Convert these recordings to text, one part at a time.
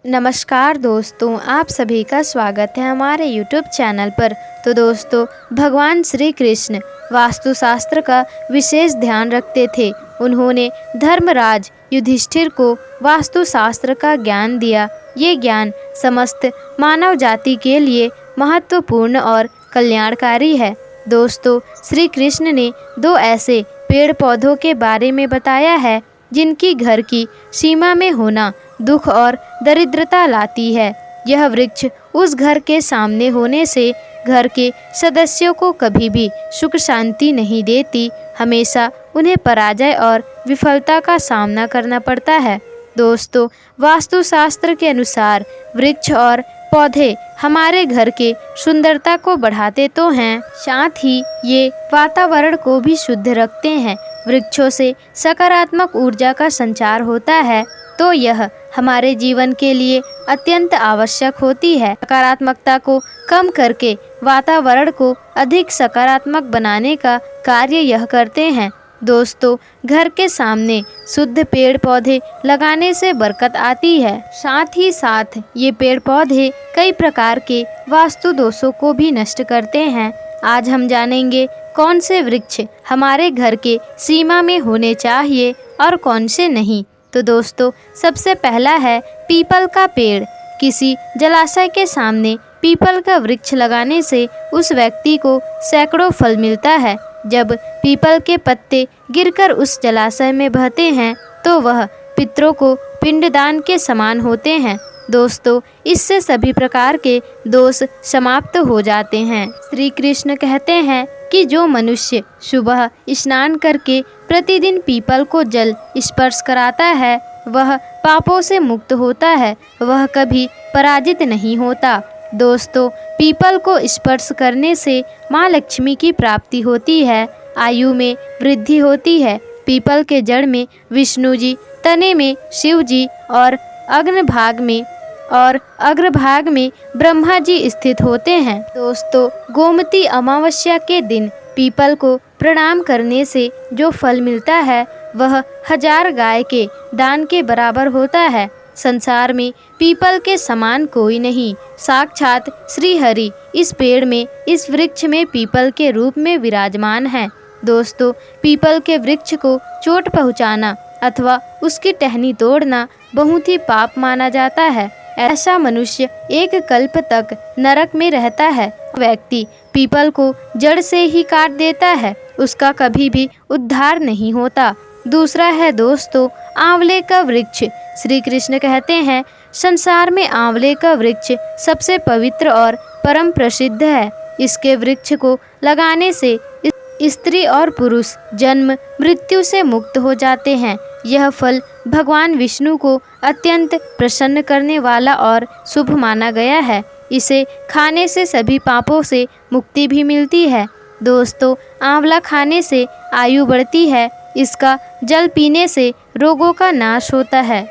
नमस्कार दोस्तों, आप सभी का स्वागत है हमारे YouTube चैनल पर। तो दोस्तों, भगवान श्री कृष्ण वास्तुशास्त्र का विशेष ध्यान रखते थे। उन्होंने धर्मराज युधिष्ठिर को वास्तुशास्त्र का ज्ञान दिया। ये ज्ञान समस्त मानव जाति के लिए महत्वपूर्ण और कल्याणकारी है। दोस्तों, श्री कृष्ण ने दो ऐसे पेड़ पौधों के बारे में बताया है जिनकी घर की सीमा में होना दुख और दरिद्रता लाती है। यह वृक्ष उस घर के सामने होने से घर के सदस्यों को कभी भी सुख शांति नहीं देती, हमेशा उन्हें पराजय और विफलता का सामना करना पड़ता है। दोस्तों, वास्तुशास्त्र के अनुसार वृक्ष और पौधे हमारे घर के सुंदरता को बढ़ाते तो हैं, साथ ही ये वातावरण को भी शुद्ध रखते हैं। वृक्षों से सकारात्मक ऊर्जा का संचार होता है, तो यह हमारे जीवन के लिए अत्यंत आवश्यक होती है। नकारात्मकता को कम करके वातावरण को अधिक सकारात्मक बनाने का कार्य यह करते हैं। दोस्तों, घर के सामने शुद्ध पेड़ पौधे लगाने से बरकत आती है। साथ ही साथ ये पेड़ पौधे कई प्रकार के वास्तु दोषों को भी नष्ट करते हैं। आज हम जानेंगे कौन से वृक्ष हमारे घर के सीमा में होने चाहिए और कौन से नहीं। तो दोस्तों, सबसे पहला है पीपल का पेड़। किसी जलाशय के सामने पीपल का वृक्ष लगाने से उस व्यक्ति को सैकड़ों फल मिलता है। जब पीपल के पत्ते गिरकर उस जलाशय में बहते हैं तो वह पितरों को पिंडदान के समान होते हैं। दोस्तों, इससे सभी प्रकार के दोष समाप्त हो जाते हैं। श्री कृष्ण कहते हैं कि जो मनुष्य सुबह स्नान करके प्रतिदिन पीपल को जल स्पर्श कराता है वह पापों से मुक्त होता है, वह कभी पराजित नहीं होता। दोस्तों, पीपल को स्पर्श करने से माँ लक्ष्मी की प्राप्ति होती है, आयु में वृद्धि होती है। पीपल के जड़ में विष्णु जी, तने में शिव जी और अग्रभाग में ब्रह्मा जी स्थित होते हैं। दोस्तों, गोमती अमावस्या के दिन पीपल को प्रणाम करने से जो फल मिलता है वह 1000 गाय के दान के बराबर होता है। संसार में पीपल के समान कोई नहीं। साक्षात श्री हरि इस पेड़ में, इस वृक्ष में पीपल के रूप में विराजमान है। दोस्तों, पीपल के वृक्ष को चोट पहुंचाना अथवा उसकी टहनी तोड़ना बहुत ही पाप माना जाता है। ऐसा मनुष्य एक कल्प तक नरक में रहता है। व्यक्ति पीपल को जड़ से ही काट देता है, उसका कभी भी उद्धार नहीं होता। दूसरा है दोस्तों आंवले का वृक्ष। श्री कृष्ण कहते हैं, संसार में आंवले का वृक्ष सबसे पवित्र और परम प्रसिद्ध है। इसके वृक्ष को लगाने से स्त्री और पुरुष जन्म मृत्यु से मुक्त हो जाते हैं। यह फल भगवान विष्णु को अत्यंत प्रसन्न करने वाला और शुभ माना गया है। इसे खाने से सभी पापों से मुक्ति भी मिलती है। दोस्तों, आंवला खाने से आयु बढ़ती है, इसका जल पीने से रोगों का नाश होता है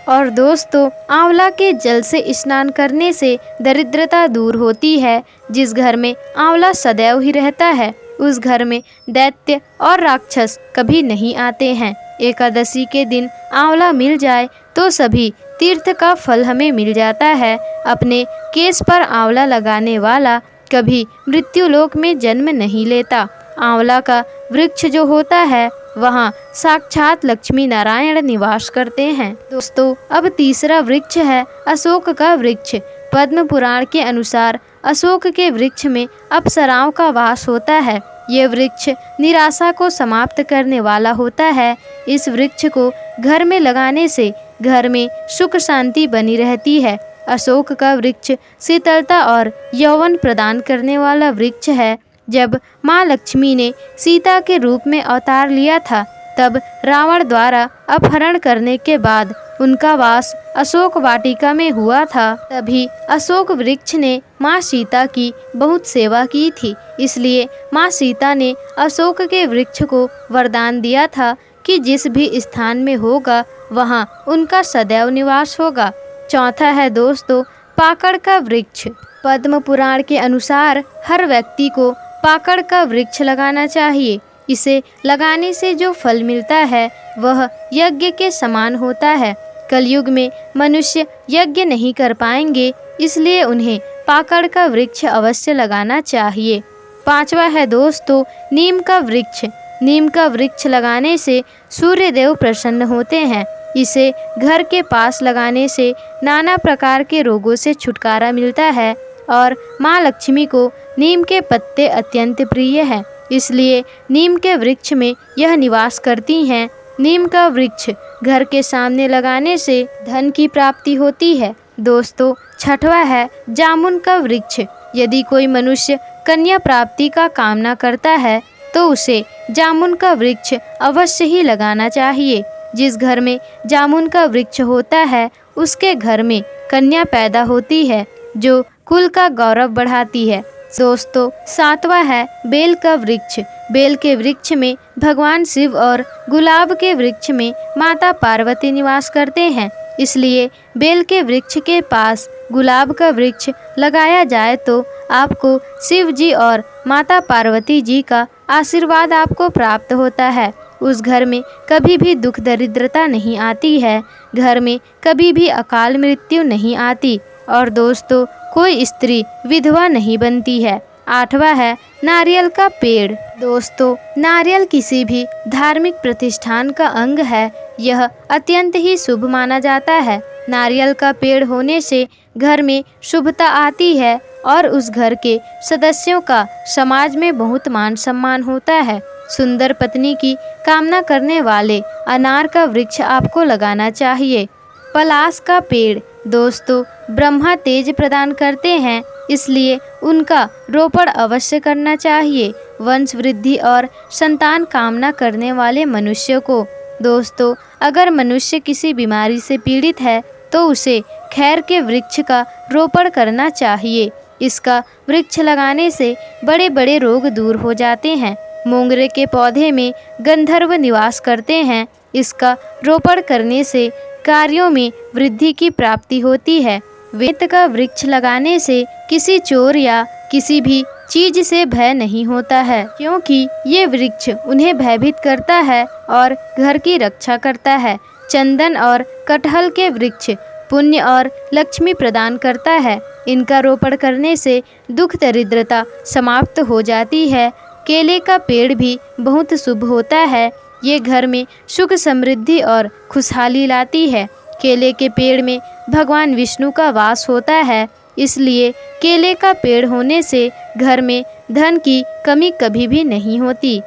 और दोस्तों, आंवला के जल से स्नान करने से दरिद्रता दूर होती है। जिस घर में आंवला सदैव ही रहता है उस घर में दैत्य और राक्षस कभी नहीं आते हैं। एकादशी के दिन आंवला मिल जाए तो सभी तीर्थ का फल हमें मिल जाता है। अपने केस पर आंवला लगाने वाला कभी मृत्यु लोक में जन्म नहीं लेता। आंवला का वृक्ष जो होता है वहाँ साक्षात लक्ष्मी नारायण निवास करते हैं। दोस्तों, अब तीसरा वृक्ष है अशोक का वृक्ष। पद्म पुराण के अनुसार अशोक के वृक्ष में अप्सराओं का वास होता है। ये वृक्ष निराशा को समाप्त करने वाला होता है। इस वृक्ष को घर में लगाने से घर में सुख शांति बनी रहती है। अशोक का वृक्ष शीतलता और यौवन प्रदान करने वाला वृक्ष है। जब माँ लक्ष्मी ने सीता के रूप में अवतार लिया था तब रावण द्वारा अपहरण करने के बाद उनका वास अशोक वाटिका में हुआ था। तभी अशोक वृक्ष ने माँ सीता की बहुत सेवा की थी, इसलिए माँ सीता ने अशोक के वृक्ष को वरदान दिया था कि जिस भी स्थान में होगा वहाँ उनका सदैव निवास होगा। चौथा है दोस्तों पाकड़ का वृक्ष। पद्म पुराण के अनुसार हर व्यक्ति को पाकड़ का वृक्ष लगाना चाहिए। इसे लगाने से जो फल मिलता है वह यज्ञ के समान होता है। कलयुग में मनुष्य यज्ञ नहीं कर पाएंगे, इसलिए उन्हें पाकड़ का वृक्ष अवश्य लगाना चाहिए। 5वां है दोस्तों नीम का वृक्ष। नीम का वृक्ष लगाने से सूर्य देव प्रसन्न होते हैं। इसे घर के पास लगाने से नाना प्रकार के रोगों से छुटकारा मिलता है और माँ लक्ष्मी को नीम के पत्ते अत्यंत प्रिय हैं, इसलिए नीम के वृक्ष में यह निवास करती हैं। नीम का वृक्ष घर के सामने लगाने से धन की प्राप्ति होती है। दोस्तों 6वां है जामुन का वृक्ष। यदि कोई मनुष्य कन्या प्राप्ति का कामना करता है तो उसे जामुन का वृक्ष अवश्य ही लगाना चाहिए। जिस घर में जामुन का वृक्ष होता है उसके घर में कन्या पैदा होती है, जो कुल का गौरव बढ़ाती है। दोस्तों 7वां है बेल का वृक्ष। बेल के वृक्ष में भगवान शिव और गुलाब के वृक्ष में माता पार्वती निवास करते हैं, इसलिए बेल के वृक्ष के पास गुलाब का वृक्ष लगाया जाए तो आपको शिव जी और माता पार्वती जी का आशीर्वाद आपको प्राप्त होता है। उस घर में कभी भी दुख दरिद्रता नहीं आती है, घर में कभी भी अकाल मृत्यु नहीं आती और दोस्तों कोई स्त्री विधवा नहीं बनती है। 8वां है नारियल का पेड़। दोस्तों नारियल किसी भी धार्मिक प्रतिष्ठान का अंग है, यह अत्यंत ही शुभ माना जाता है। नारियल का पेड़ होने से घर में शुभता आती है और उस घर के सदस्यों का समाज में बहुत मान सम्मान होता है। सुंदर पत्नी की कामना करने वाले अनार का वृक्ष आपको लगाना चाहिए। पलाश का पेड़। दोस्तों ब्रह्मा तेज प्रदान करते हैं, इसलिए उनका रोपण अवश्य करना चाहिए वंश वृद्धि और संतान कामना करने वाले मनुष्य को। दोस्तों अगर मनुष्य किसी बीमारी से पीड़ित है तो उसे खैर के वृक्ष का रोपण करना चाहिए। इसका वृक्ष लगाने से बड़े बड़े रोग दूर हो जाते हैं। मोंगरे के पौधे में गंधर्व निवास करते हैं, इसका रोपण करने से कार्यों में वृद्धि की प्राप्ति होती है। वेत का वृक्ष लगाने से किसी चोर या किसी भी चीज से भय नहीं होता है, क्योंकि ये वृक्ष उन्हें भयभीत करता है और घर की रक्षा करता है। चंदन और कटहल के वृक्ष पुण्य और लक्ष्मी प्रदान करता है, इनका रोपण करने से दुख दरिद्रता समाप्त हो जाती है। केले का पेड़ भी बहुत शुभ होता है, ये घर में सुख समृद्धि और खुशहाली लाती है। केले के पेड़ में भगवान विष्णु का वास होता है, इसलिए केले का पेड़ होने से घर में धन की कमी कभी भी नहीं होती।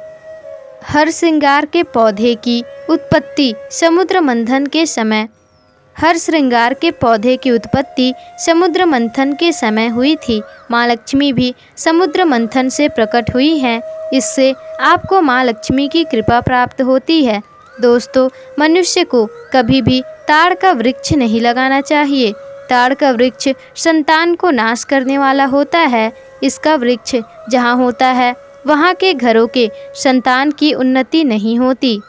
हर श्रृंगार के पौधे की उत्पत्ति समुद्र मंथन के समय हर श्रृंगार के पौधे की उत्पत्ति समुद्र मंथन के समय हुई थी। माँ लक्ष्मी भी समुद्र मंथन से प्रकट हुई हैं, इससे आपको माँ लक्ष्मी की कृपा प्राप्त होती है। दोस्तों मनुष्य को कभी भी ताड़ का वृक्ष नहीं लगाना चाहिए। ताड़ का वृक्ष संतान को नाश करने वाला होता है। इसका वृक्ष जहाँ होता है वहाँ के घरों के संतान की उन्नति नहीं होती।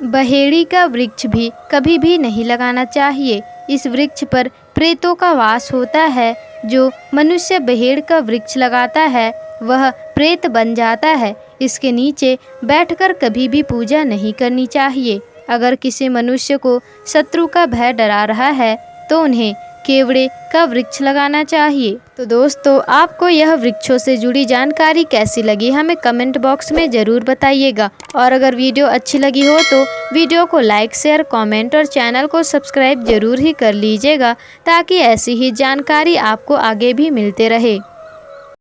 बहेड़ी का वृक्ष भी कभी भी नहीं लगाना चाहिए। इस वृक्ष पर प्रेतों का वास होता है। जो मनुष्य बहेड़ का वृक्ष लगाता है वह प्रेत बन जाता है। इसके नीचे बैठकर कभी भी पूजा नहीं करनी चाहिए। अगर किसी मनुष्य को शत्रु का भय डरा रहा है तो उन्हें केवड़े का वृक्ष लगाना चाहिए। तो दोस्तों आपको यह वृक्षों से जुड़ी जानकारी कैसी लगी हमें कमेंट बॉक्स में ज़रूर बताइएगा। और अगर वीडियो अच्छी लगी हो तो वीडियो को लाइक शेयर कमेंट और चैनल को सब्सक्राइब जरूर ही कर लीजिएगा, ताकि ऐसी ही जानकारी आपको आगे भी मिलते रहे।